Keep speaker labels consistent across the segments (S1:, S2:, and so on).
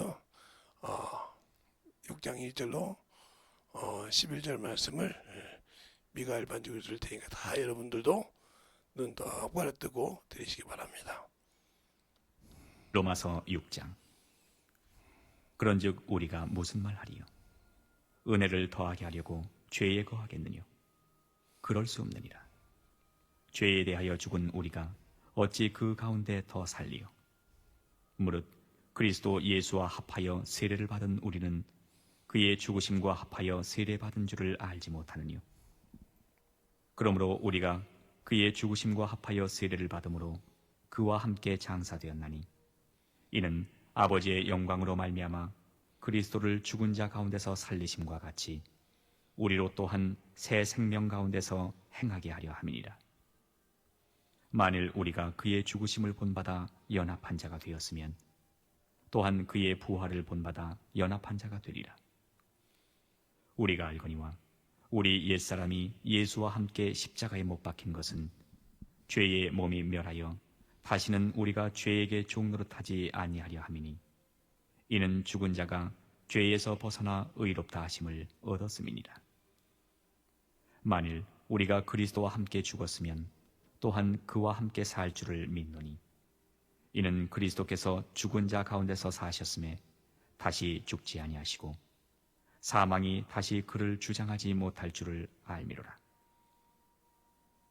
S1: 어, 6장 2절로 11절 말씀을 미가엘 반주를 들 테니까 다 여러분들도 눈 똑바로 뜨고 들으시기 바랍니다.
S2: 로마서 6장. 그런즉 우리가 무슨 말하리요? 은혜를 더하게 하려고 죄에 거하겠느냐? 그럴 수 없느니라. 죄에 대하여 죽은 우리가 어찌 그 가운데 더 살리요? 무릇 그리스도 예수와 합하여 세례를 받은 우리는 그의 죽으심과 합하여 세례받은 줄을 알지 못하느뇨? 그러므로 우리가 그의 죽으심과 합하여 세례를 받음으로 그와 함께 장사되었나니, 이는 아버지의 영광으로 말미암아 그리스도를 죽은 자 가운데서 살리심과 같이 우리로 또한 새 생명 가운데서 행하게 하려 함이니라. 만일 우리가 그의 죽으심을 본받아 연합한 자가 되었으면 또한 그의 부활을 본받아 연합한 자가 되리라. 우리가 알거니와 우리 옛사람이 예수와 함께 십자가에 못 박힌 것은 죄의 몸이 멸하여 다시는 우리가 죄에게 종노릇하지 아니하려 함이니, 이는 죽은 자가 죄에서 벗어나 의롭다 하심을 얻었음이니라. 만일 우리가 그리스도와 함께 죽었으면 또한 그와 함께 살 줄을 믿노니, 이는 그리스도께서 죽은 자 가운데서 사셨음에 다시 죽지 아니하시고 사망이 다시 그를 주장하지 못할 줄을 알미로라.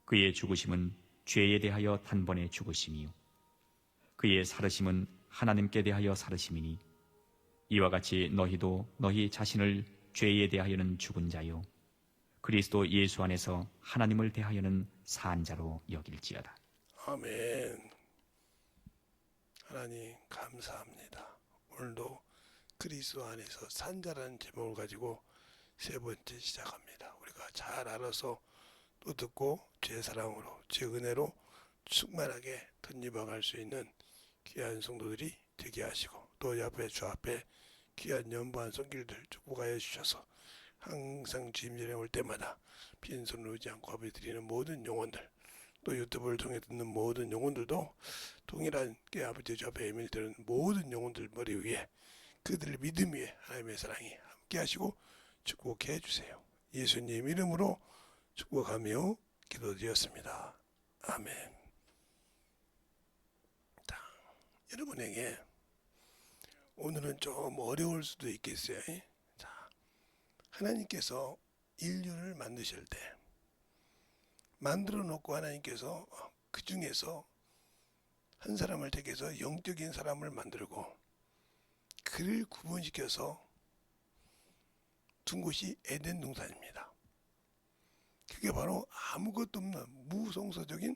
S2: 그의 죽으심은 죄에 대하여 단번에 죽으심이요 그의 살으심은 하나님께 대하여 살으심이니, 이와 같이 너희도 너희 자신을 죄에 대하여는 죽은 자요 그리스도 예수 안에서 하나님을 대하여는 산 자로 여길지어다.
S1: 아멘. 하나님 감사합니다. 오늘도 그리스도 안에서 산자라는 제목을 가지고 세 번째 시작합니다. 우리가 잘 알아서 또 듣고 죄 사랑으로 죄 은혜로 충만하게 덧입어갈 수 있는 귀한 성도들이 되게 하시고, 또 옆에 주 앞에 귀한 연보한 손길들 축복하여 주셔서 항상 주님 전에 올 때마다 빈손으로 오지 않고 아버지 모든 영혼들, 또 유튜브를 통해 듣는 모든 영혼들도 동일한 아버지 주 앞에 예민히 드는 모든 영혼들 머리 위에 그들의 믿음 위에 하나님의 사랑이 함께 하시고 축복해 주세요. 예수님 이름으로 축복하며 기도드렸습니다. 아멘. 자, 여러분에게 오늘은 좀 어려울 수도 있겠어요. 자, 하나님께서 인류를 만드실 때 만들어 놓고 하나님께서 그 중에서 한 사람을 택해서 영적인 사람을 만들고 그를 구분시켜서 둔 곳이 에덴 동산입니다. 그게 바로 아무것도 없는 무성서적인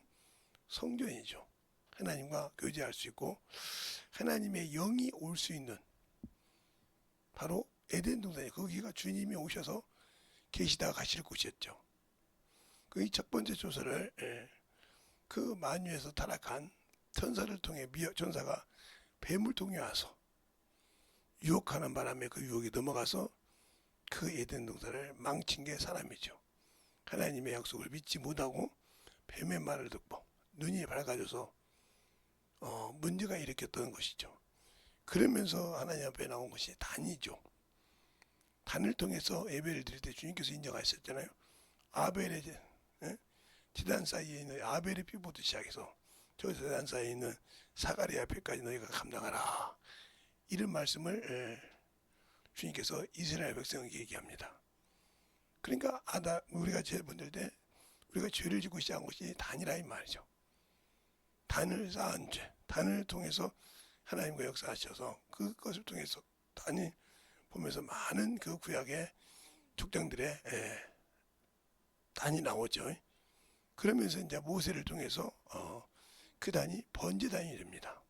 S1: 성전이죠. 하나님과 교제할 수 있고 하나님의 영이 올 수 있는 바로 에덴 동산이, 거기가 주님이 오셔서 계시다가 가실 곳이었죠. 그 첫 번째 조서를 그 만유에서 타락한 천사를 통해 천사가 뱀을 통해 와서 유혹하는 바람에 그 유혹이 넘어가서 그 에덴 동산을 망친 게 사람이죠. 하나님의 약속을 믿지 못하고 뱀의 말을 듣고 눈이 밝아져서 문제가 일으켰던 것이죠. 그러면서 하나님 앞에 나온 것이 단이죠. 단을 통해서 예배를 드릴 때 주님께서 인정하셨잖아요. 아벨의 제단 사이에 있는 아벨의 피부부터 시작해서 저 제단 사이에 있는 사가랴 피까지 너희가 감당하라, 이런 말씀을 주님께서 이스라엘 백성에게 얘기합니다. 그러니까 우리가 죄 번질 때 우리가 죄를 짓고 시작한 것이 단이라 이 말이죠. 단을 쌓은 죄, 단을 통해서 하나님과 역사하셔서 그것을 통해서 단이 보면서 많은 그 구약의 족장들의 단이 나오죠. 그러면서 이제 모세를 통해서 그 단이 번제단이 됩니다.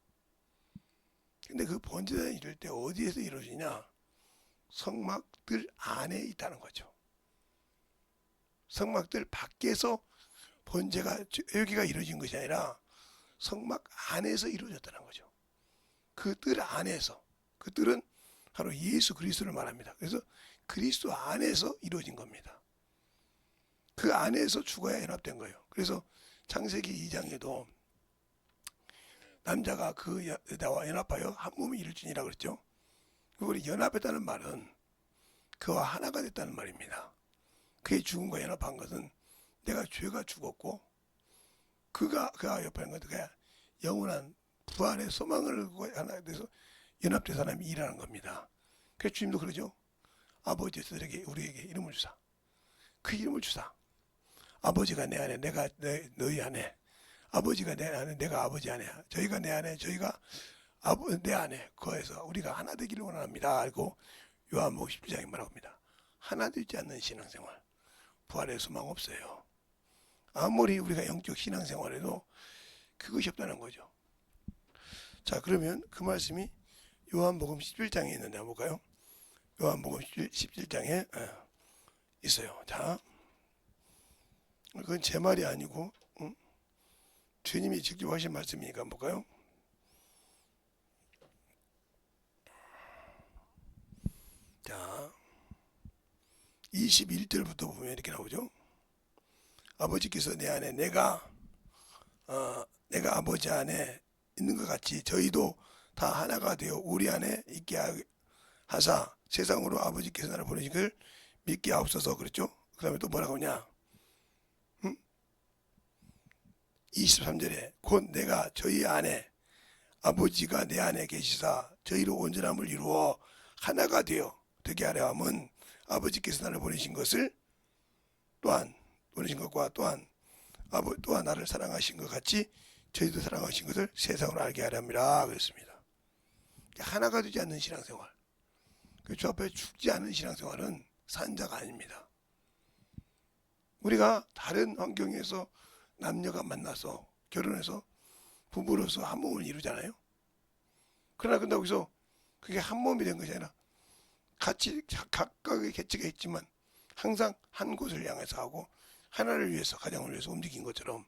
S1: 근데 그 번제단이 이럴 때 어디에서 이루어지냐? 성막들 안에 있다는 거죠. 성막들 밖에서 번제가 여기가 이루어진 것이 아니라 성막 안에서 이루어졌다는 거죠. 그 뜰 안에서, 그 뜰은 바로 예수 그리스도를 말합니다. 그래서 그리스도 안에서 이루어진 겁니다. 그 안에서 죽어야 연합된 거예요. 그래서 창세기 2장에도 남자가 그 여자와 연합하여 한 몸이 이루어지니라 그랬죠. 우리 연합했다는 말은 그와 하나가 됐다는 말입니다. 그의 죽음과 연합한 것은 내가 죄가 죽었고 그가 옆에 있는 것은 영원한 부활의 소망을 하나 돼서 연합돼서 하나님이 일하는 겁니다. 그래서 주님도 그러죠. 아버지에서 우리에게 이름을 주사. 그 이름을 주사. 아버지가 내 안에, 내가 너희 안에. 아버지가 내 안에, 내가 아버지 안에. 저희가 내 안에, 저희가 내 안에 거해서 우리가 하나 되기를 원합니다. 알고 요한복음 17장에 말하고 합니다. 하나 되지 않는 신앙생활. 부활의 소망 없어요. 아무리 우리가 영적 신앙생활에도 그것이 없다는 거죠. 자, 그러면 그 말씀이 요한복음 17장에 있는데 한번 볼까요? 요한복음 17장에 있어요. 자, 그건 제 말이 아니고 주님이 직접 하신 말씀이니까 한번 볼까요? 자, 21절부터 보면 이렇게 나오죠. 아버지께서 내 안에 내가 아버지 안에 있는 것 같이 저희도 다 하나가 되어 우리 안에 있게 하사 세상으로 아버지께서 나를 보내신 걸 믿게 하옵소서. 그랬죠. 그 다음에 또 뭐라고 하냐. 23절에 곧 내가 저희 안에 아버지가 내 안에 계시사 저희로 온전함을 이루어 하나가 되어 되게 하려 함은 아버지께서 나를 보내신 것을 또한 보내신 것과 또한 나를 사랑하신 것 같이 저희도 사랑하신 것을 세상으로 알게 하려 함이라 그랬습니다. 하나가 되지 않는 신앙생활, 주 앞에 죽지 않는 신앙생활은 산자가 아닙니다. 우리가 다른 환경에서 남녀가 만나서 결혼해서 부부로서 한 몸을 이루잖아요. 그러나 근데 거기서 그게 한 몸이 된 것이 아니라 같이 각각의 개체가 있지만 항상 한 곳을 향해서 하고 하나를 위해서, 가정을 위해서 움직인 것처럼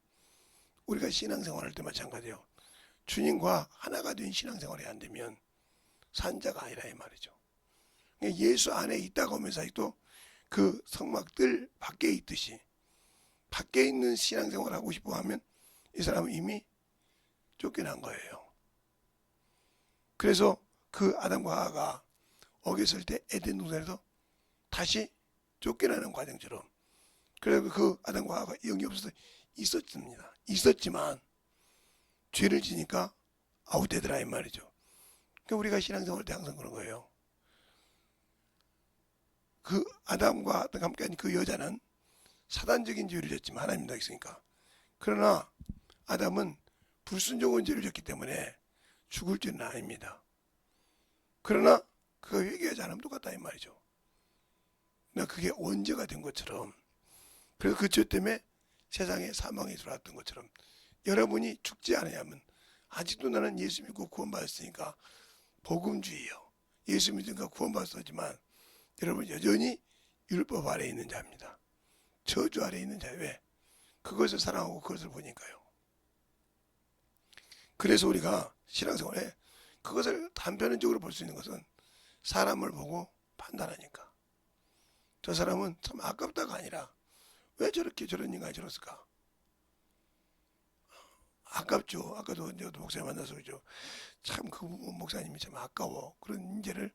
S1: 우리가 신앙생활할 때 마찬가지예요. 주님과 하나가 된 신앙생활이 안 되면 산자가 아니라 이 말이죠. 예수 안에 있다가 오면서 아직도 그 성막들 밖에 있듯이 밖에 있는 신앙생활을 하고 싶어 하면 이 사람은 이미 쫓겨난 거예요. 그래서 그 아담과 하와가 어겼을 때 에덴 동산에서 다시 쫓겨나는 과정처럼, 그래서 그 아담과 하와가 영이 없어서 있었습니다. 있었지만 죄를 지니까 아웃되더라 이 말이죠. 그러니까 우리가 신앙생활 할 때 항상 그런 거예요. 그 아담과 함께한 그 여자는 사단적인 죄를 졌지만 하나님도 있으니까. 그러나 아담은 불순종한 죄를 졌기 때문에 죽을 죄는 아닙니다. 그러나 그가 회개하지 않으면 똑같다 이 말이죠. 그러나 그게 원죄가 된 것처럼, 그래서 그 죄 때문에 세상에 사망이 들어왔던 것처럼 여러분이 죽지 않으냐면 아직도 나는 예수 믿고 구원받았으니까 복음주의요. 예수 믿으니까 구원받았지만 여러분 여전히 율법 아래에 있는 자입니다. 저주 아래에 있는 자. 왜? 그것을 사랑하고 그것을 보니까요. 그래서 우리가 신앙생활에 그것을 단편적으로 볼 수 있는 것은 사람을 보고 판단하니까. 저 사람은 참 아깝다가 아니라 왜 저렇게 저런 인간이 저랬을까? 아깝죠. 아까도 목사님 만나서 그죠. 참 그 목사님이 참 아까워. 그런 인재를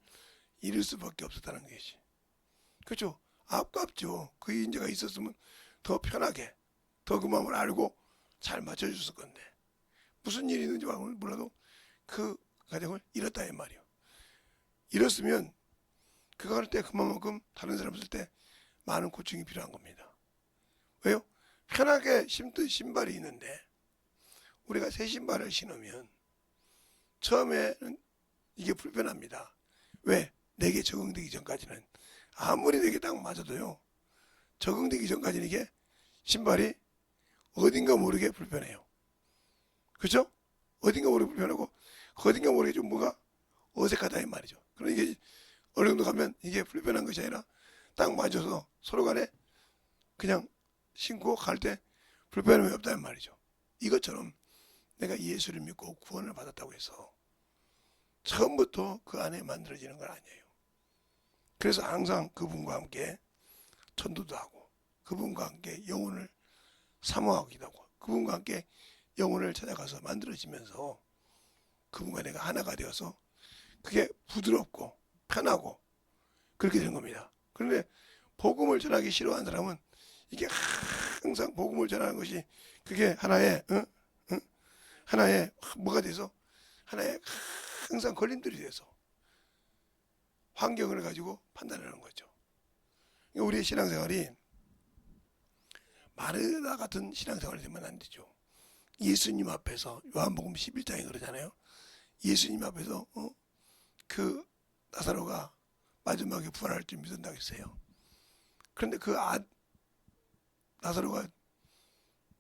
S1: 잃을 수밖에 없었다는 것이지. 그렇죠. 아깝죠. 그 인재가 있었으면 더 편하게, 더 그 마음을 알고 잘 맞춰줬을 건데 무슨 일이 있는지 몰라도 그 가정을 잃었다 이 말이요. 잃었으면 그거 할 때 그만큼 다른 사람 쓸 때 많은 고충이 필요한 겁니다. 왜요? 편하게 신던 신발이 있는데 우리가 새 신발을 신으면 처음에는 이게 불편합니다. 왜? 내게 적응되기 전까지는, 아무리 내게 딱 맞아도요, 적응되기 전까지는 이게 신발이 어딘가 모르게 불편해요. 그죠? 어딘가 모르게 불편하고 어딘가 모르게 좀 뭐가 어색하다 이 말이죠. 그러니까 이게 어느 정도 가면 이게 불편한 것이 아니라 딱 맞아서 서로 간에 그냥 신고 갈 때 불편함이 없다는 말이죠. 이것처럼 내가 예수를 믿고 구원을 받았다고 해서 처음부터 그 안에 만들어지는 건 아니에요. 그래서 항상 그분과 함께 전도도 하고 그분과 함께 영혼을 사모하기도 하고 그분과 함께 영혼을 찾아가서 만들어지면서 그분과 내가 하나가 되어서 그게 부드럽고 편하고 그렇게 되는 겁니다. 그런데 복음을 전하기 싫어하는 사람은 이게 항상 복음을 전하는 것이 그게 하나의 하나의 뭐가 돼서 하나의 항상 걸림돌이 돼서 환경을 가지고 판단하는 거죠. 우리의 신앙생활이 마르다 같은 신앙생활이 되면 안 되죠. 예수님 앞에서 요한복음 11장에 그러잖아요. 예수님 앞에서 그 나사로가 마지막에 부활할 줄 믿는다고 했어요. 그런데 그 나사로가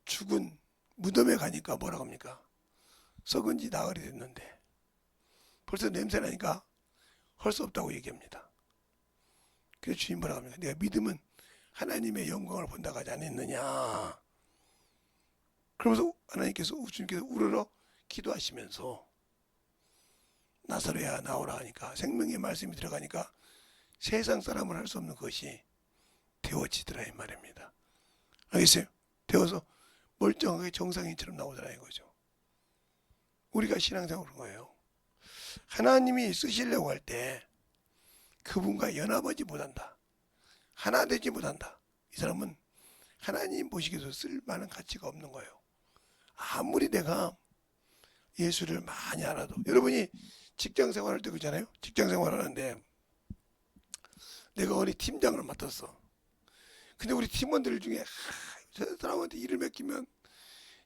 S1: 죽은 무덤에 가니까 뭐라고 합니까? 썩은 지 나흘이 됐는데 벌써 냄새 나니까 할 수 없다고 얘기합니다. 그래서 주님 뭐라고 합니까? 내가 믿으면 하나님의 영광을 본다고 하지 않았느냐. 그러면서 하나님께서 주님께서 우러러 기도하시면서 나사로야 나오라 하니까 생명의 말씀이 들어가니까 세상 사람은 할 수 없는 것이 되어지더라 이 말입니다. 알겠어요? 되어서 멀쩡하게 정상인처럼 나오더라 이거죠. 우리가 신앙생활 그런 거예요. 하나님이 쓰시려고 할 때 그분과 연합하지 못한다. 하나 되지 못한다. 이 사람은 하나님 보시기에도 쓸만한 가치가 없는 거예요. 아무리 내가 예수를 많이 알아도 여러분이 직장 생활할 때 그러잖아요. 직장 생활하는데 내가 어디 팀장을 맡았어. 근데 우리 팀원들 중에 저 사람한테 일을 맡기면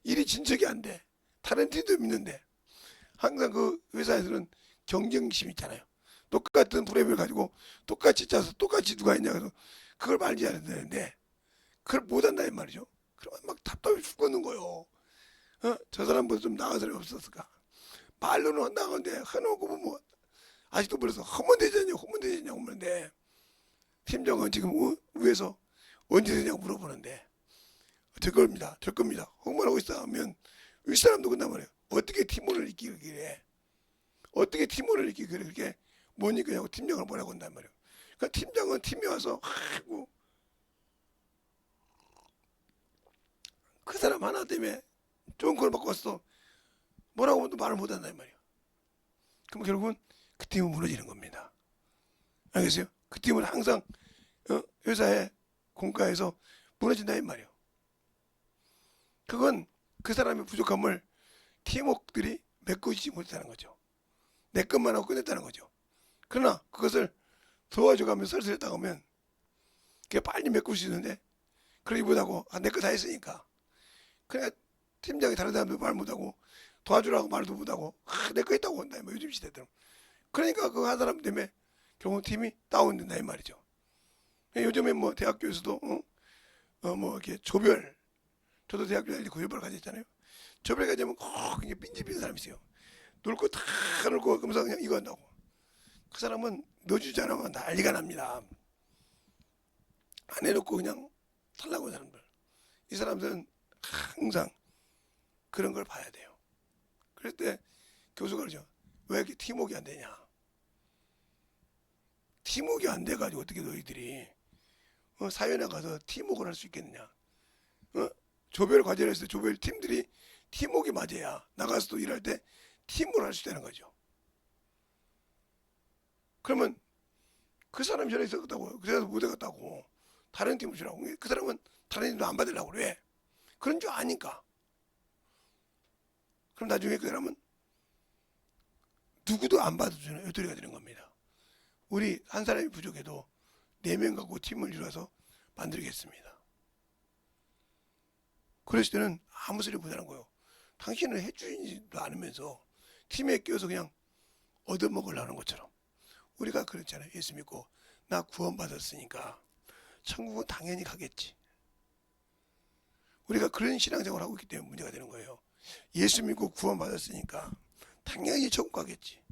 S1: 일이 진척이 안 돼. 다른 팀도 믿는데 항상 그 회사에서는 경쟁심 있잖아요. 똑같은 프레임을 가지고 똑같이 짜서 똑같이 누가 했냐 그래서 그걸 말지 않아야 되는데 그걸 못한다 이 말이죠. 그러면 막 답답해 죽겠는 거요. 저 사람보다 좀 나은 사람이 없었을까? 말로는 한다는데 해놓고 보면 아직도 그래서 하면 되잖냐 하면 되잖냐고 물는데 팀장은 지금 위에서 언제 되냐고 물어보는데 될 겁니다. 될 겁니다. 흥분하고 있어 하면 윗사람도 끝나면 말이에요. 어떻게 팀원을 이기기래? 어떻게 팀원을 이기기래? 그렇게 못 이기냐고 팀장을 뭐라고 한단 말이에요. 그러니까 팀장은 팀에 와서 아이고 그 사람 하나 때문에 좋은 걸 받고 왔어. 뭐라고 하면 또 말을 못 한단 말이에요. 그럼 결국은 그 팀은 무너지는 겁니다. 알겠어요? 그 팀은 항상 회사의 공과에서 무너진다 이 말이에요. 그건 그 사람의 부족함을 팀워크들이 메꾸지 못했다는 거죠. 내 것만 하고 끝냈다는 거죠. 그러나 그것을 도와줘가며 설설했다고 하면 그게 빨리 메꿀 수 있는데 그러기 못하고 내 거 다 했으니까 그냥 팀장이 다른 사람들 말 못하고 도와주라고 말도 못하고 내 거 했다고 한다 뭐 요즘 시대처럼. 그러니까 그 한 사람 때문에 결국 팀이 다운된다 이 말이죠. 요즘에 뭐 대학교에서도 뭐 이렇게 조별 저도 대학교 다닐 때 조별 가졌잖아요. 조별 가자면 꼭 이게 빈집인 사람이 있어요. 놀 거 다 놀고 그러면서 그냥 이거 한다고. 그 사람은 넣어주지 않으면 난리가 납니다. 안 해놓고 그냥 살라고 사람들. 이 사람들은 항상 그런 걸 봐야 돼요. 그럴 때 교수가 그러죠. 왜 이렇게 팀워크가 안 되냐. 팀워크가 안 돼가지고 어떻게 너희들이 사회 나가서 팀워크를 할 수 있겠느냐. 조별 과제를 했을 때 조별 팀들이 팀워크가 맞아야 나가서도 일할 때 팀으로 할 수 있다는 거죠. 그러면 그 사람이 전에 있었다고 그래서 못 해갔다고 다른 팀을 주라고 그 사람은 다른 팀도 안 받으려고 그래. 그런 줄 아니까. 그럼 나중에 그 사람은 누구도 안 받아주는 외톨이가 되는 겁니다. 우리 한 사람이 부족해도 4명 갖고 팀을 이뤄서 만들겠습니다. 그랬을 때는 아무 소리 못하는 거예요. 당신은 해주지도 않으면서 팀에 끼어서 그냥 얻어먹으려는 것처럼. 우리가 그랬잖아요. 예수 믿고 나 구원받았으니까 천국은 당연히 가겠지. 우리가 그런 신앙생활을 하고 있기 때문에 문제가 되는 거예요. 예수 믿고 구원받았으니까 당연히 천국 가겠지.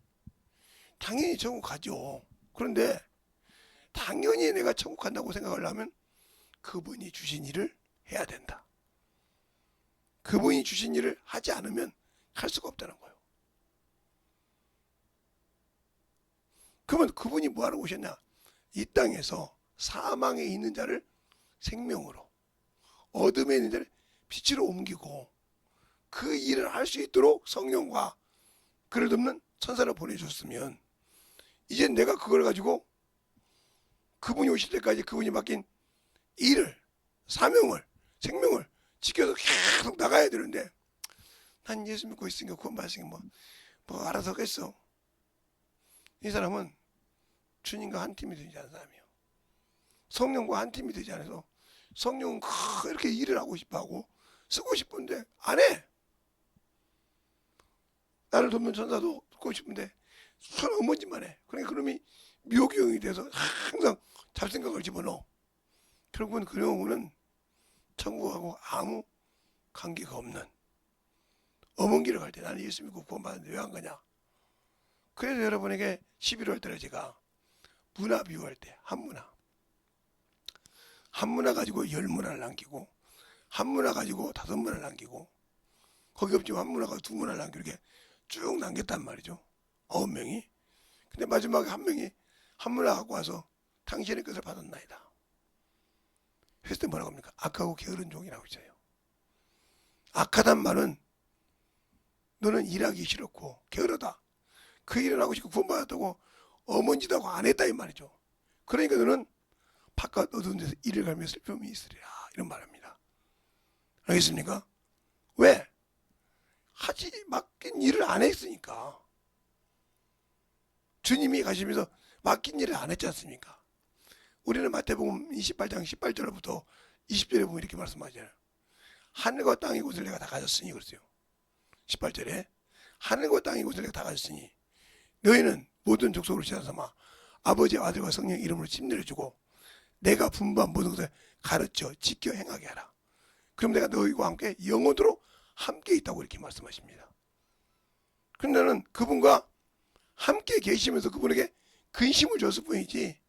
S1: 당연히 천국 가죠. 그런데 당연히 내가 천국 간다고 생각하려면 그분이 주신 일을 해야 된다. 그분이 주신 일을 하지 않으면 갈 수가 없다는 거예요. 그러면 그분이 뭐하러 오셨냐? 이 땅에서 사망에 있는 자를 생명으로, 어둠에 있는 자를 빛으로 옮기고 그 일을 할 수 있도록 성령과 그를 돕는 천사를 보내줬으면 이제 내가 그걸 가지고 그분이 오실 때까지 그분이 맡긴 일을, 사명을, 생명을 지켜서 계속 나가야 되는데, 난 예수 믿고 있으니까 구원 받으니까 뭐 알아서 하겠어. 이 사람은 주님과 한 팀이 되지 않은 사람이에요. 성령과 한 팀이 되지 않아서 성령은 이렇게 일을 하고 싶어하고 쓰고 싶은데 안 해. 나를 돕는 전사도 듣고 싶은데 손 어머지만 해. 그러니까 그놈이 미혹경이 돼서 항상 잡생각을 집어넣어. 결국은 그 영혼은 천국하고 아무 관계가 없는 어먼 길을 갈 때 나는 예수 믿고 구원받는데 왜 안 가냐. 그래서 여러분에게 11월 달에 제가 문화 비유할 때 한 문화 가지고 10문화를 남기고 한 문화 가지고 5문화를 남기고 거기 없지만 한 문화 가지고 2문화를 남기고 이렇게 쭉 남겼단 말이죠. 9명이. 근데 마지막에 한 명이 한 문화 갖고 와서 당신의 것을 받았나이다. 했을 때 뭐라고 합니까? 악하고 게으른 종이라고 했어요. 악하단 말은 너는 일하기 싫었고 게으르다. 그 일을 하고 싶고 구원받았다고 어머니다고 안 했다 이 말이죠. 그러니까 너는 바깥 어두운 데서 일을 갈며 슬픔이 있으리라 이런 말입니다. 알겠습니까? 왜? 맡긴 일을 안 했으니까. 주님이 가시면서 맡긴 일을 안 했지 않습니까? 우리는 마태복음 28장 18절부터 20절에 보면 이렇게 말씀하잖아요. 하늘과 땅의 곳을 내가 다 가졌으니 그랬어요. 18절에 하늘과 땅의 곳을 내가 다 가졌으니 너희는 모든 족속으로 지나서마 아버지와 아들과 성령 이름으로 침례를 주고 내가 분부한 모든 것을 가르쳐 지켜 행하게 하라. 그럼 내가 너희와 함께 영원토록 함께 있다고 이렇게 말씀하십니다. 그런데 나는 그분과 함께 계시면서 그분에게 근심을 줬을 뿐이지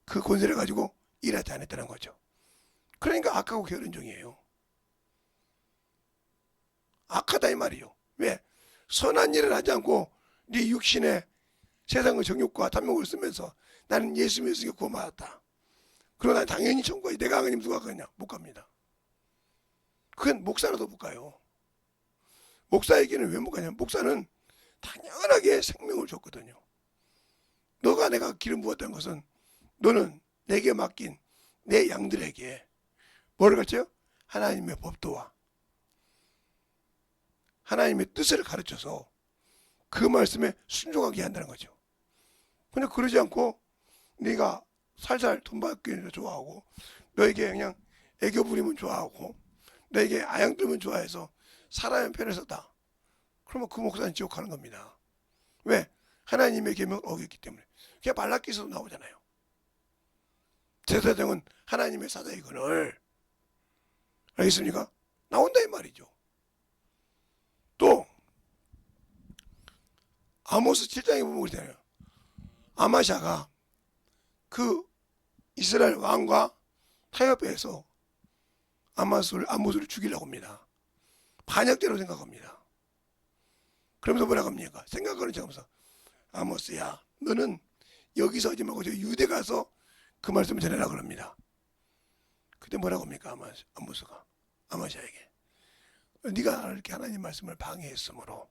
S1: 그 권세를 가지고 일하지 않았다는 거죠. 그러니까 악하고 게으른 종이에요. 악하다 이 말이요. 왜? 선한 일을 하지 않고 네 육신의 세상의 정욕과 탐욕을 쓰면서 나는 예수 믿으니까 구원받았다. 그러나 당연히 천국에 내가 하나님 누가 가냐? 못 갑니다. 그건 목사라도 못 가요. 목사에게는 왜 못 가냐? 목사는 당연하게 생명을 줬거든요. 너가 내가 기름 부었다는 것은 너는 내게 맡긴 내 양들에게 뭐를 가르쳐요? 하나님의 법도와 하나님의 뜻을 가르쳐서 그 말씀에 순종하게 한다는 거죠. 근데 그러지 않고 네가 살살 돈 받기를 좋아하고 너에게 그냥 애교 부리면 좋아하고 너에게 아양 들면 좋아해서 사람의 편을 섰다. 그러면 그 목사는 지옥 가는 겁니다. 왜? 하나님의 계명을 어겼기 때문에. 그게 말라기서도 나오잖아요. 제사장은 하나님의 사자이거늘. 알겠습니까? 나온다 이 말이죠. 또 아모스 7장에 보면 그러잖아요. 아마샤가 그 이스라엘 왕과 타협해서 아모스를 죽이려고 합니다. 반역죄로 생각합니다. 그러면서 뭐라고 합니까? 생각하는 척하면서 아모스야 너는 여기서 하지 말고 저 유대 가서 그 말씀을 전해라 그럽니다. 그때 뭐라고 합니까? 아모스가 아마샤에게 네가 이렇게 하나님 말씀을 방해했으므로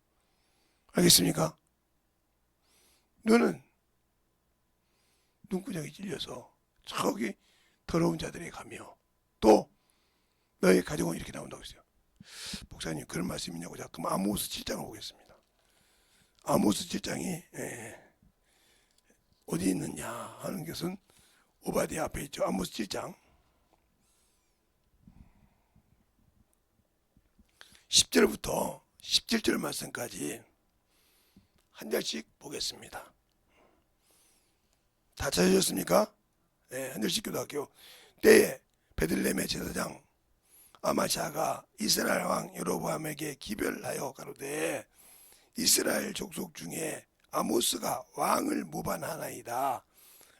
S1: 알겠습니까? 너는 눈구녕이 찔려서 저기 더러운 자들에 가며 또 너의 가정은 이렇게 나온다고 했어요. 목사님 그런 말씀이냐고. 자, 그럼 아모스 7장을 보겠습니다. 아모스 7장이 어디 있느냐 하는 것은 오바댜 앞에 있죠. 아모스 7장 10절부터 17절 말씀까지 한 절씩 보겠습니다. 다 찾으셨습니까? 네, 한 절씩 기도할게요. 때에 베들레헴의 제사장 아마샤가 이스라엘 왕 여로보암에게 기별하여 가로되 이스라엘 족속 중에 아모스가 왕을 모반하나이다.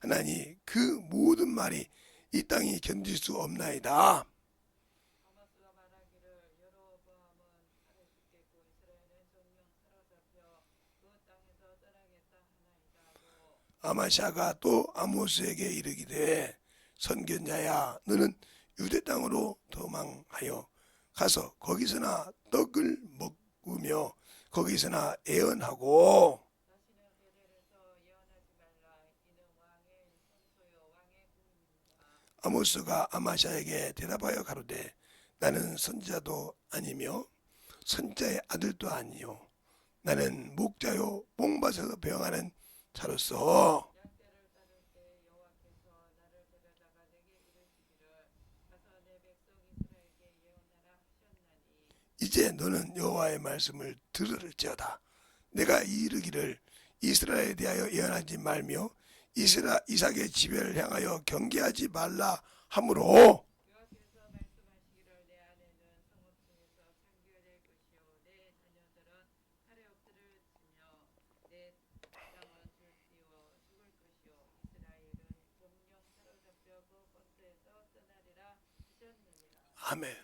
S1: 하나니 그 모든 말이 이 땅이 견딜 수 없나이다.
S3: 아모스가 말하기를 여로보암은 칼에 죽겠고 이스라엘은 정령 사로잡혀 그 땅에서 떠나겠다 하나이다.
S1: 아마샤가 또 아모스에게 이르기되 선견자야 너는 유대 땅으로 도망하여 가서 거기서나 떡을 먹으며 거기서나 애언하고
S3: 다시는 베델에서 예언하지
S1: 아모스가 아마샤에게 대답하여 가로되 나는 선지자도 아니며 선지자의 아들도 아니요 나는 목자요 몽밭에서 배영하는 자로서
S3: 양떼를 따를 때 여호와께서 나를 데려다가 내게 이르시기를 가서 내 백성 이스라엘에게 예언하라 하셨나니
S1: 이제 너는 여호와의 말씀을 들을지어다. 내가 이르기를 이스라엘에 대하여 예언하지 말며 이삭의 집을 향하여 경계하지 말라 하므로
S3: 여호와께서 말씀하시기를 내 아내는 성읍 중에서 창기될 것이요 내 자녀들은 칼에 엎드려 치며 내 땅은 줄지어 죽을 것이요 이스라엘은 정령 사로잡혀 그 권세에서 떠나리라 하셨느니라.
S1: 아멘.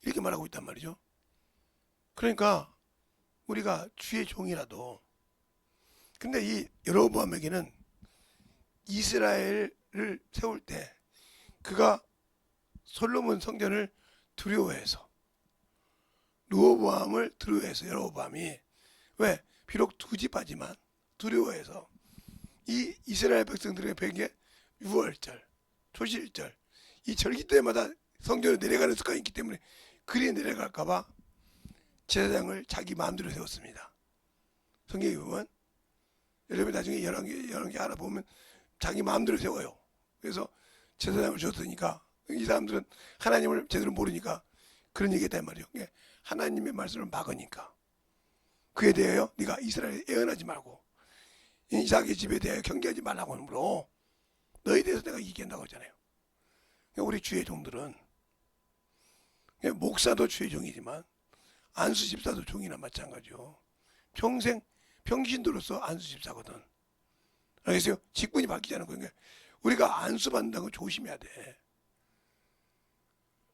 S1: 이렇게 말하고 있단 말이죠. 그러니까 우리가 주의 종이라도 근데 이 여로보암에게는 이스라엘을 세울 때 그가 솔로몬 성전을 두려워해서 르호보암을 두려워해서 여로보암이 왜 비록 두 지파지만 두려워해서 이 이스라엘 백성들에게 유월절, 초실절 이 절기 때마다 성전에 내려가는 습관이 있기 때문에 그리 내려갈까봐 제사장을 자기 마음대로 세웠습니다. 성경에 보면 여러분 나중에 열왕기 알아보면 자기 마음대로 세워요. 그래서 제사장을 줬으니까 이 사람들은 하나님을 제대로 모르니까 그런 얘기했단 말이에요. 하나님의 말씀을 막으니까 그에 대하여 네가 이스라엘에 예언하지 말고 이삭의 집에 대하여 경계하지 말라고 하므로 너희에 대해서 내가 얘기한다고 하잖아요. 우리 주의 종들은 목사도 주의 종이지만 안수 집사도 종이나 마찬가지요. 평생 평신도로서 안수 집사거든. 알겠어요? 직분이 바뀌지 않은 거예요. 우리가 안수 받는다는 거 조심해야 돼.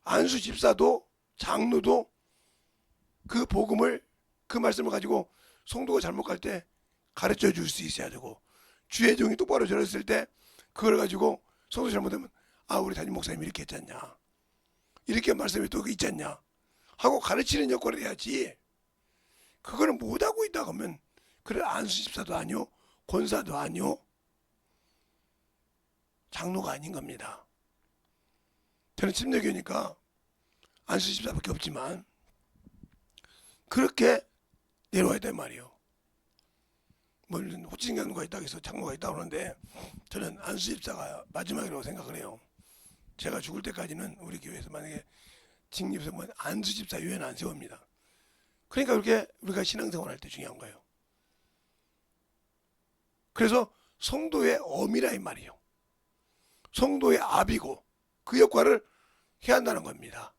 S1: 안수 집사도 장로도 그 복음을 그 말씀을 가지고 성도가 잘못 갈 때 가르쳐 줄 수 있어야 되고 주의 종이 똑바로 절했을 때 그걸 가지고 성도 잘못하면 아 우리 담임 목사님이 이렇게 했지 않냐 이렇게 말씀이 또 있지 않냐 하고 가르치는 역할을 해야지. 그거는 못하고 있다 하면 그래 안수 집사도 아니요 권사도 아니요 장로가 아닌 겁니다. 저는 침례교니까 안수 집사밖에 없지만 그렇게 내려와야 될 말이에요. 물론 호칭 장로가 있다고 해서 장로가 있다고 하는데 저는 안수 집사가 마지막이라고 생각을 해요. 제가 죽을 때까지는 우리 교회에서 만약에 징립에서 뭐 안수 집사 유엔 안 세웁니다. 그러니까 그렇게 우리가 신앙생활할 때 중요한 거예요. 그래서 성도의 어미라 이 말이에요. 성도의 아비고 그 역할을 해야 한다는 겁니다.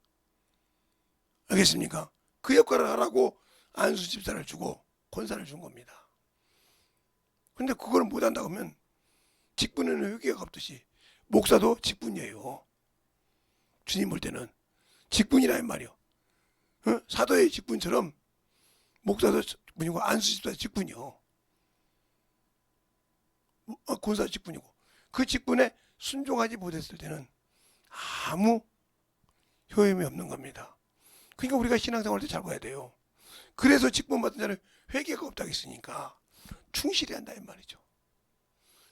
S1: 알겠습니까? 그 역할을 하라고 안수 집사를 주고 권사를 준 겁니다. 근데 그걸 못한다고 하면 직분에는 회개가 없듯이 목사도 직분이에요. 주님 볼 때는 직분이라 이 말이요. 사도의 직분처럼 목사도 직분이고 안수 집사도 직분이요. 권사 직분이고 그 직분에 순종하지 못했을 때는 아무 효험이 없는 겁니다. 그러니까 우리가 신앙생활 때 잘 봐야 돼요. 그래서 직분 받은 자는 회개가 없다고 했으니까 충실해야 한다 이 말이죠.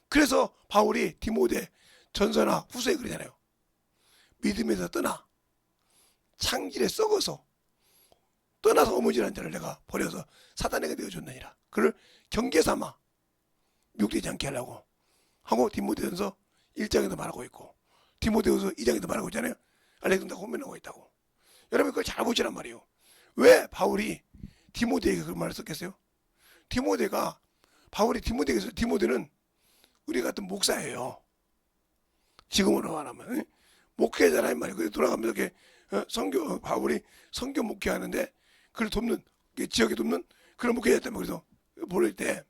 S1: 그래서 바울이 디모데 전서나 후서에 그러잖아요. 믿음에서 떠나 창질에 썩어서 떠나서 어머지라는 자를 내가 버려서 사단에게 내어줬느니라. 그를 경계 삼아 미혹되지 않게 하려고 하고 디모데전서 1장에도 말하고 있고 디모데후서 2장에도 말하고 있잖아요. 알렉산더가 호면하고 있다고. 여러분 그걸 잘 보시란 말이에요. 왜 바울이 디모데에게 그런 말을 썼겠어요? 디모데가 바울이 디모데에게서 디모데는 우리 같은 목사예요. 지금으로 말하면 목회자란 말이에요. 그래서 돌아가면서 이렇게 바울이 선교 목회하는데 그를 돕는 지역에 돕는 그런 목회자였다면 그래서 보낼 때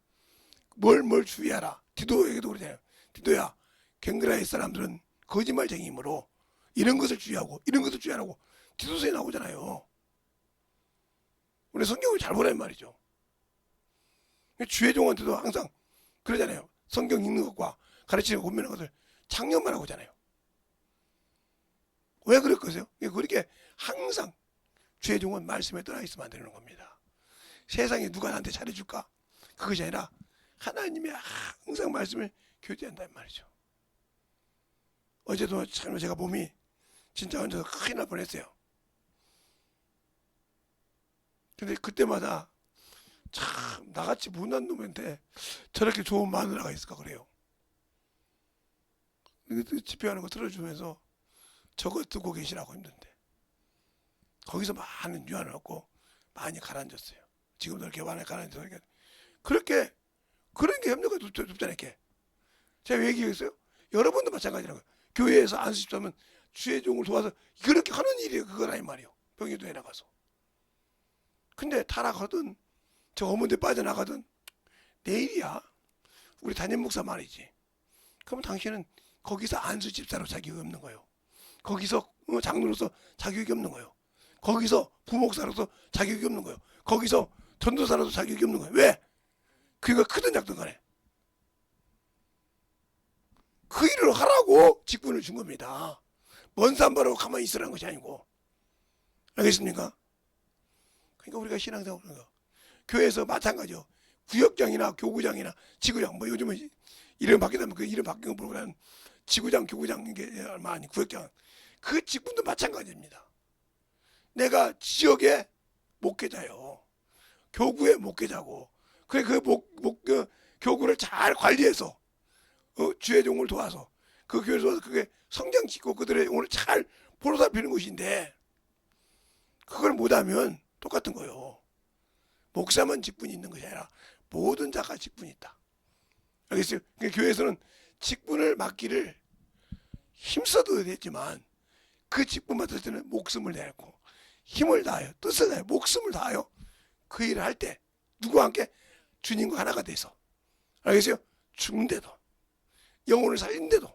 S1: 뭘 주의하라. 디도에게도 그러잖아요. 디도야 갱그라의 사람들은 거짓말쟁이이므로 이런 것을 주의하고 이런 것을 주의하라고 디도서에 나오잖아요. 우리 성경을 잘 보란 말이죠. 주의 종한테도 항상 그러잖아요. 성경 읽는 것과 가르치는 것, 고민하는 것을 장려만 하고 하잖아요. 왜 그랬겠어요? 그렇게 항상 주의 종은 말씀에 떠나 있으면 안 되는 겁니다. 세상에 누가 나한테 잘해줄까? 그것이 아니라 하나님의 항상 말씀을 교제한다는 말이죠. 어제도 참 제가 몸이 진짜 얹어서 큰일 날 뻔했어요. 근데 그때마다 참 나같이 못난 놈한테 저렇게 좋은 마누라가 있을까 그래요. 집회하는 거 들어주면서 저거 듣고 계시라고 힘든데 거기서 많은 유한을 얻고 많이 가라앉았어요. 지금도 이렇게 많이 가라앉아서 그렇게 그런 게 협력가 좁잖아요. 제가 왜 얘기했어요? 여러분도 마찬가지라고요. 교회에서 안수 집사면 주의 종을 도와서 그렇게 하는 일이에요. 그건 아닌 말이에요. 병기도에 나가서. 근데 타락하든 저 어문대 빠져나가든 내일이야. 우리 담임 목사 말이지. 그러면 당신은 거기서 안수 집사로 자격이 없는 거예요. 거기서 장로로서 자격이 없는 거예요. 거기서 부목사로서 자격이 없는 거예요. 거기서 전도사로서 자격이 없는 거예요. 왜? 그가 크든 작든 간에 그 일을 하라고 직분을 준 겁니다. 먼 산 바라고 가만히 있으라는 것이 아니고. 알겠습니까? 그러니까 우리가 신앙생활 교회에서 마찬가지요. 구역장이나 교구장이나 지구장 뭐 요즘은 이름 바뀌다면 그 이름 바뀐 거 보고 그러는 지구장 교구장 이게 얼마 아니 구역장 그 직분도 마찬가지입니다. 내가 지역의 목회자요. 교구의 목회자고 그래 그 교구를 잘 관리해서 주의 종을 도와서 그 교회를 도와서 그게 성장시키고 그들의 영혼을 잘 보살피는 것인데 그걸 못하면 똑같은 거예요. 목사만 직분이 있는 것이 아니라 모든 자가 직분이 있다. 알겠어요? 그러니까 교회에서는 직분을 맡기를 힘써도 되지만 그 직분 맡을 때는 목숨을 내고 힘을 다하여 뜻을 다하여 목숨을 다하여 그 일을 할 때 누구와 함께 주님과 하나가 돼서 알겠어요? 죽는데도 영혼을 살린데도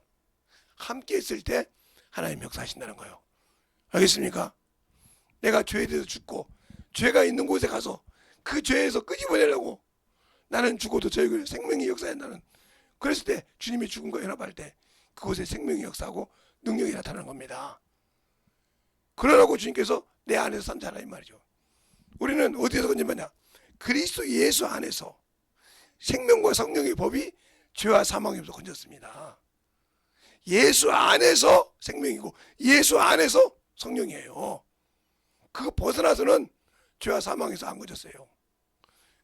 S1: 함께 있을 때 하나님 역사하신다는 거예요. 알겠습니까? 내가 죄에 대해서 죽고 죄가 있는 곳에 가서 그 죄에서 끄집어내려고 나는 죽어도 저에게 생명이 역사한다는 그랬을 때 주님이 죽음과 연합할 때 그곳에 생명이 역사하고 능력이 나타나는 겁니다. 그러라고 주님께서 내 안에서 산자라 이 말이죠. 우리는 어디에서 건집하냐? 그리스도 예수 안에서 생명과 성령의 법이 죄와 사망에서 건졌습니다. 예수 안에서 생명이고 예수 안에서 성령이에요. 그거 벗어나서는 죄와 사망에서 안 건졌어요.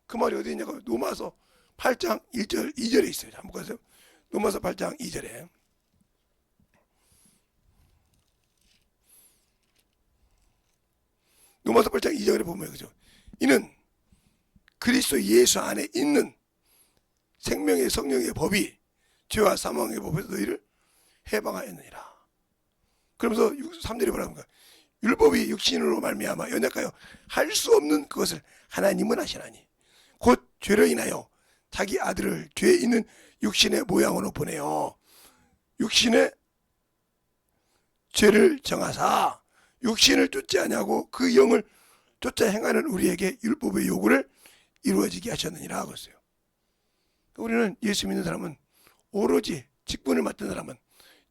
S1: 그 말이 어디 있냐고 로마서 8장 1절 2절에 있어요. 한번 보세요. 로마서 8장 2절에 로마서 8장 2절에 보면 그죠. 이는 그리스도 예수 안에 있는 생명의 성령의 법이 죄와 사망의 법에서 너희를 해방하였느니라. 그러면서 3절에 뭐라는가? 율법이 육신으로 말미암아 연약하여 할 수 없는 그것을 하나님은 하시나니 곧 죄로 인하여 자기 아들을 죄 있는 육신의 모양으로 보내어 육신의 죄를 정하사 육신을 쫓지 아니하고 그 영을 쫓아 행하는 우리에게 율법의 요구를 이루어지게 하셨느니라 그랬어요. 우리는 예수 믿는 사람은 오로지 직분을 맡은 사람은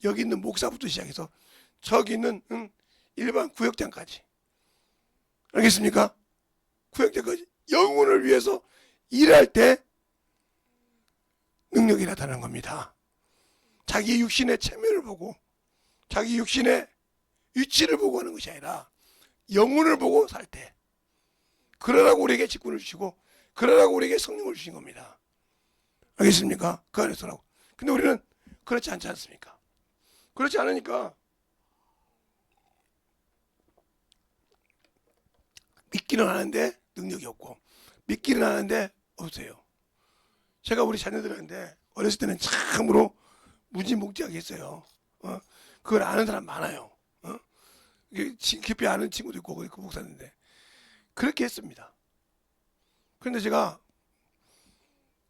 S1: 여기 있는 목사부터 시작해서 저기 있는 일반 구역장까지 알겠습니까? 구역장까지 영혼을 위해서 일할 때 능력이 나타나는 겁니다. 자기 육신의 체면을 보고 자기 육신의 위치를 보고 하는 것이 아니라 영혼을 보고 살 때 그러라고 우리에게 직분을 주시고 그러라고 우리에게 성령을 주신 겁니다. 알겠습니까? 그 안에서라고. 근데 우리는 그렇지 않지 않습니까? 그렇지 않으니까 믿기는 하는데 능력이 없고 믿기는 하는데 없어요. 제가 우리 자녀들한테 어렸을 때는 참으로 무지목지하게 했어요. 그걸 아는 사람 많아요. 깊이 아는 친구도 있고 그 목사인데 그렇게 했습니다. 그런데 제가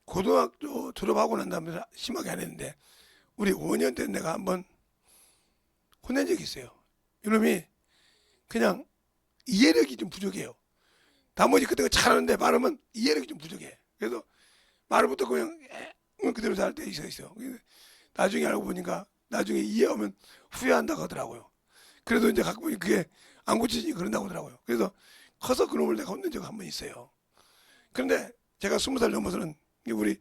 S1: 고등학교 졸업하고 난 다음에 심하게 안 했는데 우리 5년 때 내가 한번 혼낸 적이 있어요. 이놈이 그냥 이해력이 좀 부족해요. 나머지 그때가 잘하는데 말하면 이해력이 좀 부족해. 그래서 말부터 그냥 그대로 살 때 있어요. 나중에 알고 보니까 나중에 이해하면 후회한다고 하더라고요. 그래도 이제 가끔 그게 안 고치지 그런다고 하더라고요. 그래서 커서 그놈을 내가 혼낸 적이 한 번 있어요. 그런데 제가 20살 넘어서는 우리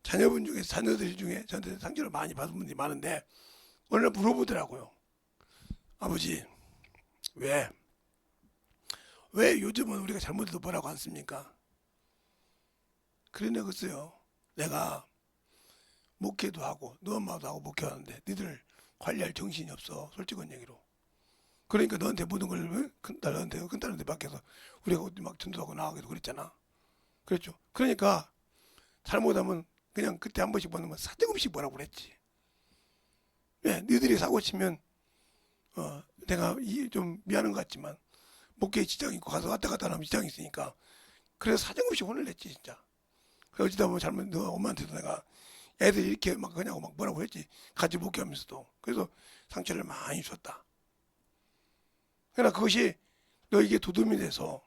S1: 자녀분 중에 자녀들 중에 저한테 상처를 많이 받은 분들이 많은데 어느 날 물어보더라고요. 아버지, 왜 요즘은 우리가 잘못해도 뭐라고 안 씁니까? 그래 내가 글쎄요. 내가 목회도 하고 너 엄마도 하고 목회하는데 니들 관리할 정신이 없어. 솔직한 얘기로. 그러니까 너한테 모든 걸 큰딸한테 큰딸한테 맡겨서 우리가 어디 막 전도하고 나가기도 그랬잖아. 그랬죠. 그러니까 잘못하면 그냥 그때 한 번씩 보내면 사정없이 뭐라고 그랬지. 네, 니들이 사고 치면 내가 좀 미안한 것 같지만 목회에 지장이 있고 가서 왔다 갔다 하면 지장이 있으니까 그래서 사정없이 혼을 냈지 진짜. 그래서 어찌다 보면 잘못 너 엄마한테도 내가 애들 이렇게 막 그냥 막 뭐라고 했지. 같이 목회하면서도. 그래서 상처를 많이 줬다. 그러나 그것이 너에게 도움이 돼서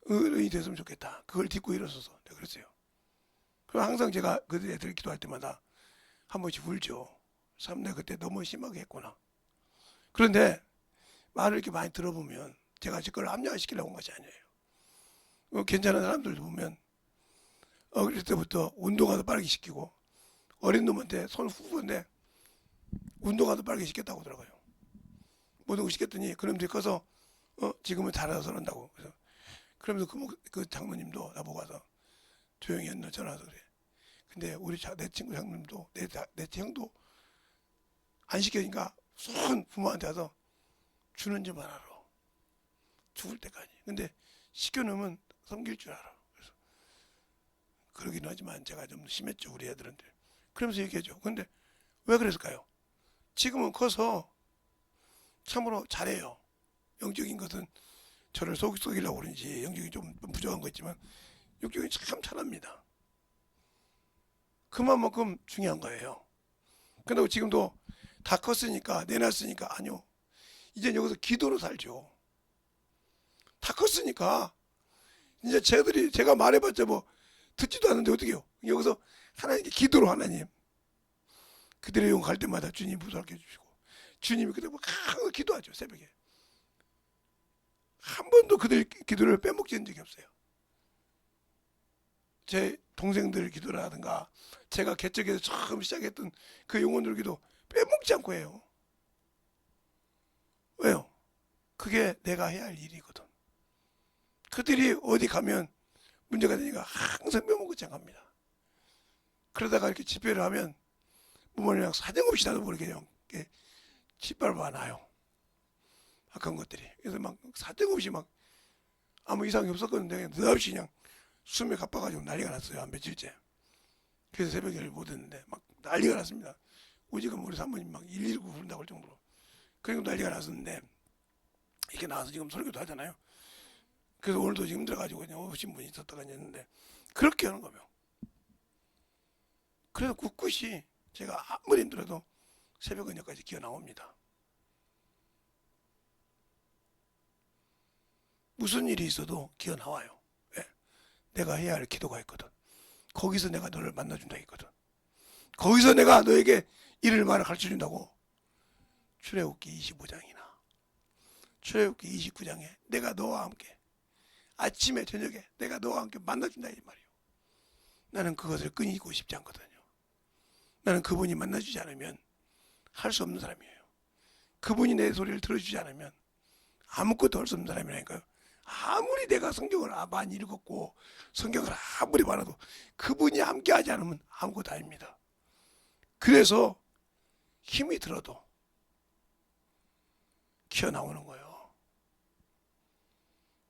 S1: 어른이 됐으면 좋겠다. 그걸 딛고 일어서서 내가 그랬어요. 그럼 항상 제가 그 애들 기도할 때마다 한 번씩 울죠. 참 내가 그때 너무 심하게 했구나. 그런데 말을 이렇게 많이 들어보면 제가 제 걸 합리화시키려고 한 것이 아니에요. 괜찮은 사람들도 보면 어릴 때부터 운동화도 빠르게 시키고 어린 놈한테 손 훅 뻗는데 운동화도 빠르게 시켰다고 하더라고요. 모든 걸 시켰더니 그놈들이 커서 지금은 잘해서 그런다고. 그래서 그러면서 그 장로님도 나보고 와서 조용히 했나 전화 와서 그래. 근데 내 친구 장로님도 내 형도 안 시켜니까 손 부모한테 와서 주는 줄 알아. 죽을 때까지. 근데 시켜놓으면 섬길 줄 알아. 그래서 그러긴 하지만 제가 좀 심했죠 우리 애들한테. 그러면서 얘기하죠. 근데 왜 그랬을까요? 지금은 커서 참으로 잘해요. 영적인 것은 저를 속이려고 그런지 영적이 좀 부족한 거 있지만 육적이 참 잘합니다. 그만큼 중요한 거예요. 그런데 지금도 다 컸으니까 내놨으니까 아니요. 이제 여기서 기도로 살죠. 다 컸으니까 이제 제가 말해봤자 뭐 듣지도 않는데 어떻게 해요. 여기서 하나님께 기도로 하나님 그들의 영 갈 때마다 주님 무사하게 해주시고 주님이 그때 뭐 항상 기도하죠. 새벽에 한 번도 그들 기도를 빼먹지 적이 없어요. 제 동생들 기도라든가 제가 개척에서 처음 시작했던 그 영혼들 기도 빼먹지 않고 해요. 왜요? 그게 내가 해야 할 일이거든. 그들이 어디 가면 문제가 되니까 항상 빼먹지 않고 합니다. 그러다가 이렇게 집회를 하면 부모님이랑 사정없이 나도 모르게 그냥 짓밟아 놔요. 악한 것들이. 그래서 막 사정없이 막 아무 이상이 없었거든요. 그냥 느닷없이 그냥 숨에 가빠가지고 난리가 났어요. 한 며칠째. 그래서 새벽에 못 했는데 막 난리가 났습니다. 오지금 우리 사모님 막 119 부른다고 할 정도로. 그리고 난리가 났었는데 이렇게 나와서 지금 설교도 하잖아요. 그래서 오늘도 지금 들어가지고 그냥 오신 분이 있었다가 했는데 그렇게 하는 거며. 그래서 꿋꿋이 제가 아무리 힘들어도 새벽 은여까지 기어 나옵니다. 무슨 일이 있어도 기어 나와요. 왜? 내가 해야 할 기도가 있거든. 거기서 내가 너를 만나준다 했거든. 거기서 내가 너에게 이를 말을 가르쳐준다고. 출애굽기 25장이나 출애굽기 29장에 내가 너와 함께 아침에 저녁에 내가 너와 함께 만나준다 이 말이에요. 나는 그것을 끊이고 싶지 않거든요. 나는 그분이 만나주지 않으면 할 수 없는 사람이에요. 그분이 내 소리를 들어주지 않으면 아무것도 할 수 없는 사람이라니까요. 아무리 내가 성경을 많이 읽었고 성경을 아무리 많아도 그분이 함께하지 않으면 아무것도 아닙니다. 그래서 힘이 들어도 기어 나오는 거예요.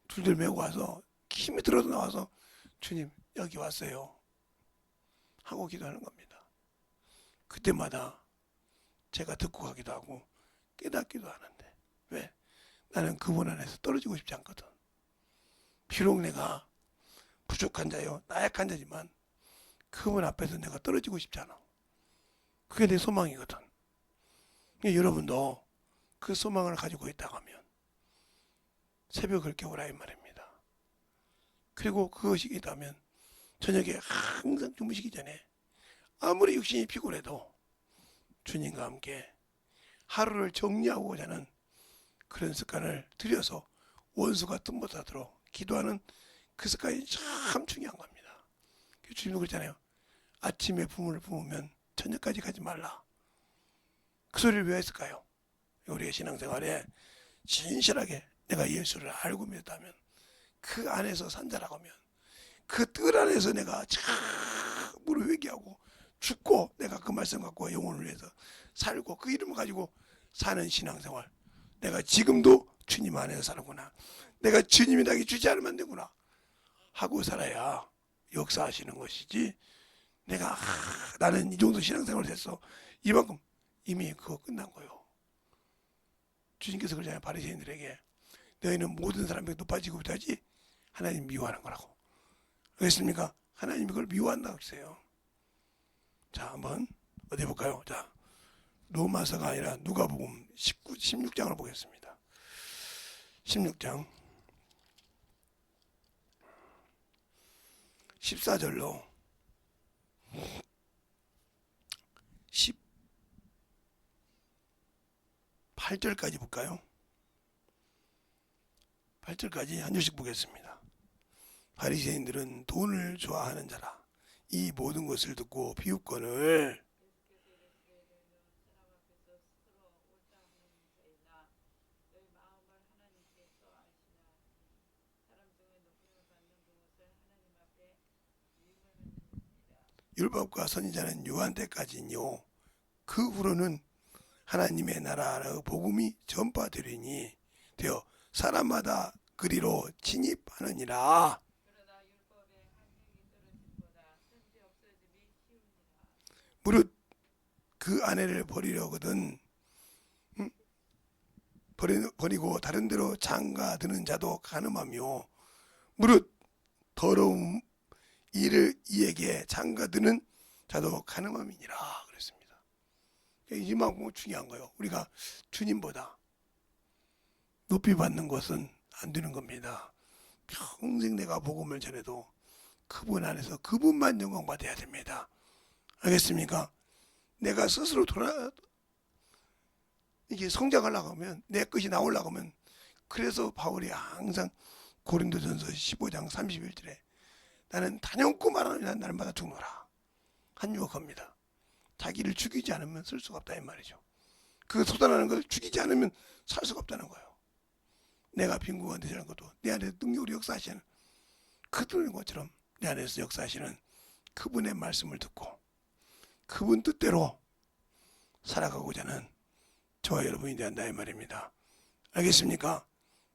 S1: 둘들 메고 와서 힘이 들어도 나와서 주님 여기 왔어요 하고 기도하는 겁니다. 그때마다 제가 듣고 가기도 하고 깨닫기도 하는데 왜? 나는 그분 안에서 떨어지고 싶지 않거든. 비록 내가 부족한 자요 나약한 자지만 그분 앞에서 내가 떨어지고 싶지 않아. 그게 내 소망이거든. 여러분도 그 소망을 가지고 있다고 하면 새벽을 깨우라 이 말입니다. 그리고 그것이 있다면 저녁에 항상 주무시기 전에 아무리 육신이 피곤해도 주님과 함께 하루를 정리하고 자는 그런 습관을 들여서 원수가 뜸못하도록 기도하는 그 습관이 참 중요한 겁니다. 주님도 그랬잖아요. 아침에 부모를 부으면 저녁까지 가지 말라. 그 소리를 왜 했을까요? 우리의 신앙생활에 진실하게 내가 예수를 알고 믿었다면, 그 안에서 산자라고 하면, 그 뜰 안에서 내가 참으로 회개하고 죽고, 내가 그 말씀 갖고 영혼을 위해서 살고 그 이름을 가지고 사는 신앙생활, 내가 지금도 주님 안에서 사는구나, 내가 주님이 나에게 주지 않으면 안 되구나 하고 살아야 역사하시는 것이지, 내가 나는 이 정도 신앙생활을 했어, 이만큼, 이미 그거 끝난 거예요. 주님께서 그러잖아요. 바리새인들에게 너희는 모든 사람에게 높아지고 못하지 하나님 미워하는 거라고. 알겠습니까? 하나님이 그걸 미워한다고 했어요. 자, 한번 어디 볼까요? 자, 로마서가 아니라 누가복음 16장을 보겠습니다. 16장 14절로 18절까지 볼까요? 8절까지 한 줄씩 보겠습니다. 바리새인들은 돈을 좋아하는 자라. 이 모든 것을 듣고 비웃거늘 율법과 선지자는 요한 때까지요. 그 후로는 하나님의 나라의 복음이 전파되리니 되어 사람마다 그리로 진입하느니라. 무릇 그 아내를 버리려거든 버리고 다른 데로 장가드는 자도 가늠하며, 무릇 더러운 이를 이에게 장가드는 자도 가늠함이니라 그랬습니다. 이만큼 중요한 거예요. 우리가 주님보다 높이 받는 것은 안 되는 겁니다. 평생 내가 복음을 전해도 그분 안에서 그분만 영광 받아야 됩니다. 알겠습니까? 내가 스스로 이게 성장하려고 하면, 내 것이 나오려고 하면, 그래서 바울이 항상 고린도전서 15장 31절에 나는 단연코 말하는 날마다 죽노라 한유혹합니다. 자기를 죽이지 않으면 쓸 수가 없다 이 말이죠. 그 쏟아나는 걸 죽이지 않으면 살 수가 없다는 거예요. 내가 빈궁한 되시는 것도 내 안에서 능력으로 역사하시는 그들인 것처럼 내 안에서 역사하시는 그분의 말씀을 듣고 그분 뜻대로 살아가고자 하는 저와 여러분이 된다 이 말입니다. 알겠습니까?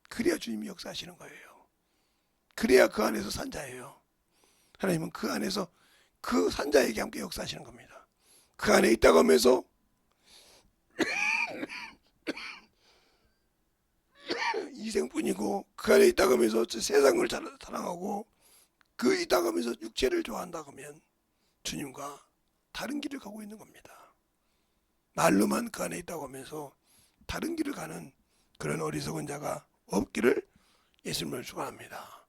S1: 그래야 주님이 역사하시는 거예요. 그래야 그 안에서 산 자예요. 하나님은 그 안에서 그 산자에게 함께 역사하시는 겁니다. 그 안에 있다고 하면서 이생뿐이고, 그 안에 있다고 하면서 세상을 사랑하고, 그 있다고 하면서 육체를 좋아한다고 하면 주님과 다른 길을 가고 있는 겁니다. 말로만 그 안에 있다고 하면서 다른 길을 가는 그런 어리석은 자가 없기를 예수님을 축원합니다.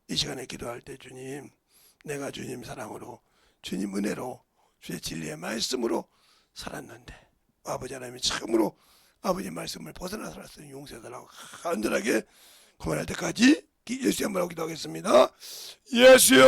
S1: 이 시간에 기도할 때 주님, 내가 주님 사랑으로, 주님 은혜로, 주의 진리의 말씀으로 살았는데 아버지 하나님이 참으로 아버지 말씀을 벗어나 살았으니 용서해달라고 간절하게 그만할 때까지 예수의 한번 기도하겠습니다. 예수여,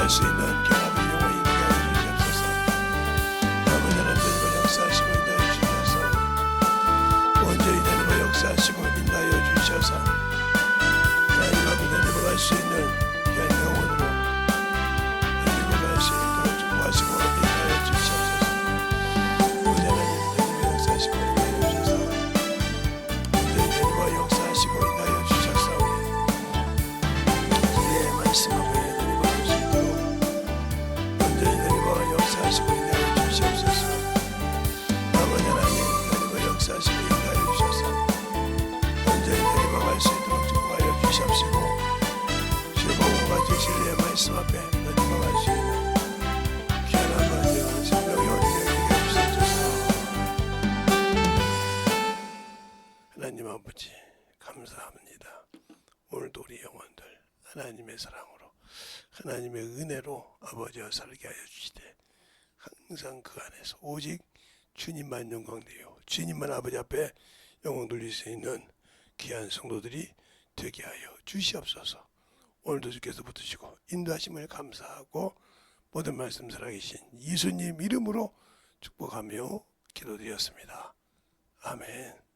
S1: 넘어갈 수 있는 경험을 영원히 있게 하여 주시옵소서. 아버지 하나님 역사하시고 인도하여 주셔서 온전히 하나님 역사하시고 인도하여 주셔서 하나님 아버지 넘어갈 수 있는 귀한 영혼으로 넘어갈 수 있도록 축복하시고 인도하여 주시옵소서. 아버지 하나님 역사하시고 인도하여 주셔서 온전히 역사하시고 인도하여 주셔서 주의 말씀을 역사하시고 인도하여 주시옵소서. 아버지 하나님 하나님의 역사하시고 인도하여 주셔서 온전히 내려갈 수 있도록 축복하여 주시옵시고 주복음과 진리의 말씀 앞에 내려갈 수 있는 귀한 아버지와 생명의 은혜를 되게 주시옵소서. 하나님 아버지 감사합니다. 오늘도 우리 영혼들 하나님의 사랑으로 하나님의 은혜로 아버지와 살게 하여 주시되 항상 그 안에서 오직 주님만 영광되어 주님만 아버지 앞에 영광 돌릴 수 있는 귀한 성도들이 되게 하여 주시옵소서. 오늘도 주께서 붙으시고 인도하심을 감사하고 모든 말씀 살아계신 예수님 이름으로 축복하며 기도드렸습니다. 아멘.